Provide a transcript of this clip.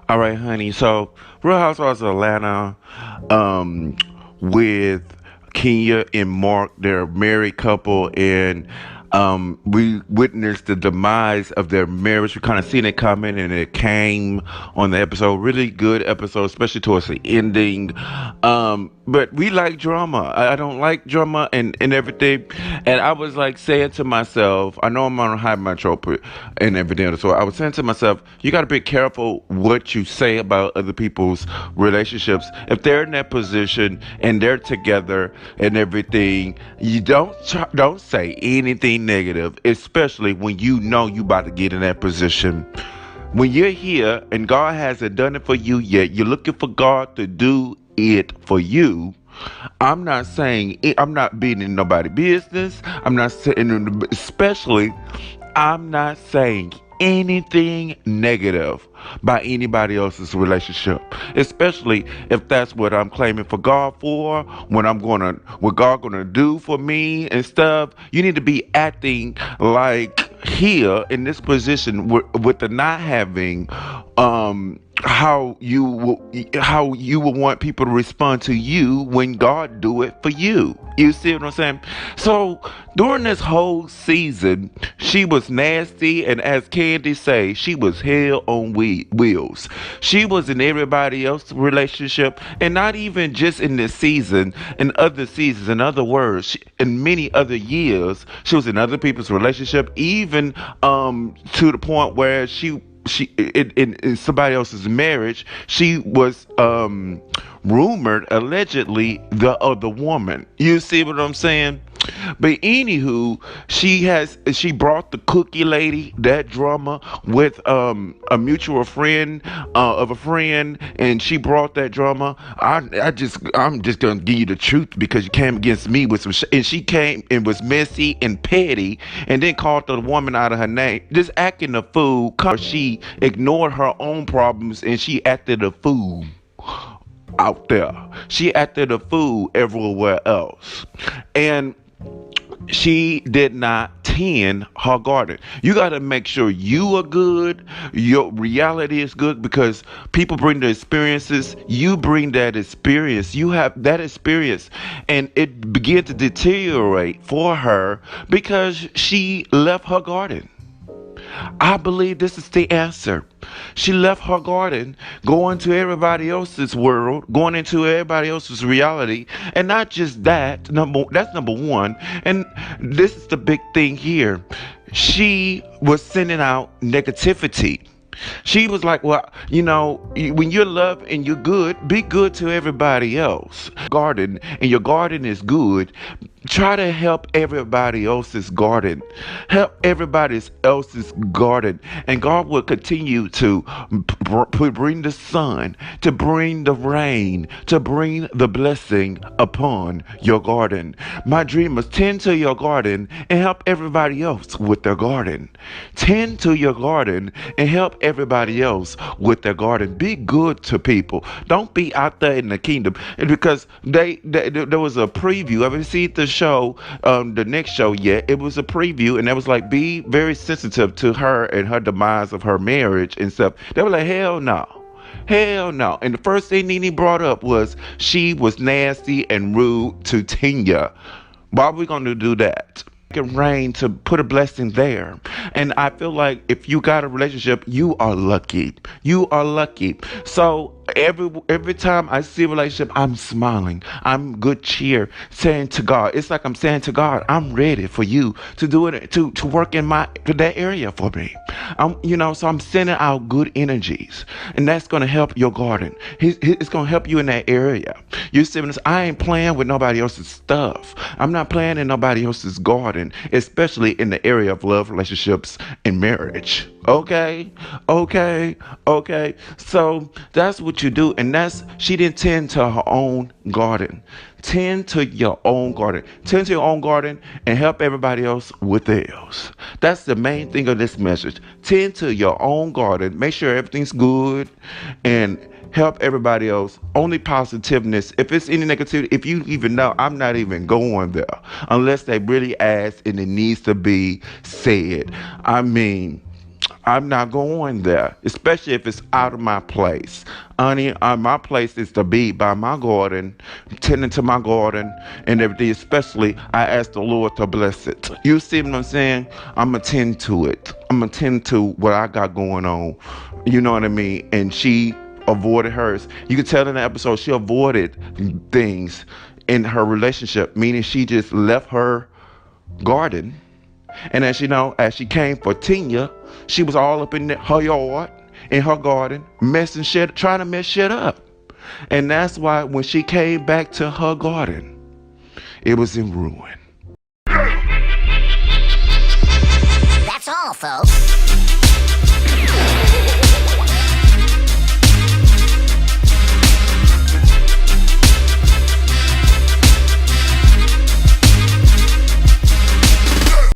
All right, honey. So, Real Housewives of Atlanta, um, with Kenya and Mark, they're a married couple, and we witnessed the demise of their marriage. We kind of seen it coming, and it came on the episode. Really good episode, especially towards the ending. But we like drama. I don't like drama and everything. And I was like saying to myself, I know I'm on a high my trope and everything. So I was saying to myself, you got to be careful what you say about other people's relationships. If they're in that position and they're together and everything, you don't say anything negative, especially when you know you about to get in that position. When you're here and God hasn't done it for you yet, you're looking for God to do it for you. I'm not saying I'm not being in nobody's business. I'm not saying, especially, I'm not saying anything negative by anybody else's relationship, especially if that's what I'm claiming for God for, what God gonna do for me and stuff. You need to be acting like here in this position with the not having how you will want people to respond to you when God do it for you. You see what I'm saying? So during this whole season, she was nasty, and as Candy say, she was hell on wheels. She was in everybody else's relationship, and not even just in this season. In other seasons, in other words, in many other years, she was in other people's relationship, even to the point where she in somebody else's marriage, she was rumored allegedly the other woman. You see what I'm saying? But anywho, she brought the cookie lady, that drama, with a mutual friend of a friend, and she brought that drama. I'm just gonna give you the truth because you came against me with and she came and was messy and petty, and then called the woman out of her name, just acting a fool. She ignored her own problems and she acted a fool out there. She acted a fool everywhere else, and she did not tend her garden. You got to make sure you are good, your reality is good, because people bring their experiences. You bring that experience. You have that experience, and it began to deteriorate for her because she left her garden. I believe this is the answer. She left her garden, going to everybody else's world, going into everybody else's reality, and not just that. That's number one. And this is the big thing here. She was sending out negativity. She was like, well, when you're loved and you're good, be good to everybody else. Garden, and your garden is good. Try to help everybody else's garden. Help everybody else's garden. And God will continue to bring the sun, to bring the rain, to bring the blessing upon your garden. My dream is tend to your garden and help everybody else with their garden. Tend to your garden and help everybody else with their garden. Be good to people. Don't be out there in the kingdom. And because there was a preview. I haven't seen the show, the next show yet. It was a preview, and it was like, be very sensitive to her and her demise of her marriage and stuff. They were like, hell no. Hell no. And the first thing Nene brought up was she was nasty and rude to Tanya. Why are we going to do that? Can rain to put a blessing there. And I feel like if you got a relationship, you are lucky. You are lucky. So every time I see a relationship, I'm smiling. I'm good cheer, saying to God, it's like I'm saying to God, I'm ready for you to do it, to work in that area for me. So I'm sending out good energies, and that's gonna help your garden. It's gonna help you in that area. You see, I ain't playing with nobody else's stuff. I'm not playing in nobody else's garden, especially in the area of love, relationships, and marriage. Okay. So that's what you do, and she didn't tend to her own garden. Tend to your own garden. Tend to your own garden and help everybody else with theirs. That's the main thing of this message. Tend to your own garden. Make sure everything's good and help everybody else. Only positiveness. If it's any negativity, if you even know, I'm not even going there unless they really ask and it needs to be said. I mean, I'm not going there, especially if it's out of my place. Honey, my place is to be by my garden, tending to my garden and everything. Especially, I ask the Lord to bless it. You see what I'm saying? I'm going to tend to it. I'm going to tend to what I got going on. You know what I mean? And she avoided hers. You can tell in the episode, she avoided things in her relationship, meaning she just left her garden. And as you know, as she came for Tina, she was all up in her yard, in her garden, messing shit, trying to mess shit up. And that's why when she came back to her garden, it was in ruin. That's all, folks.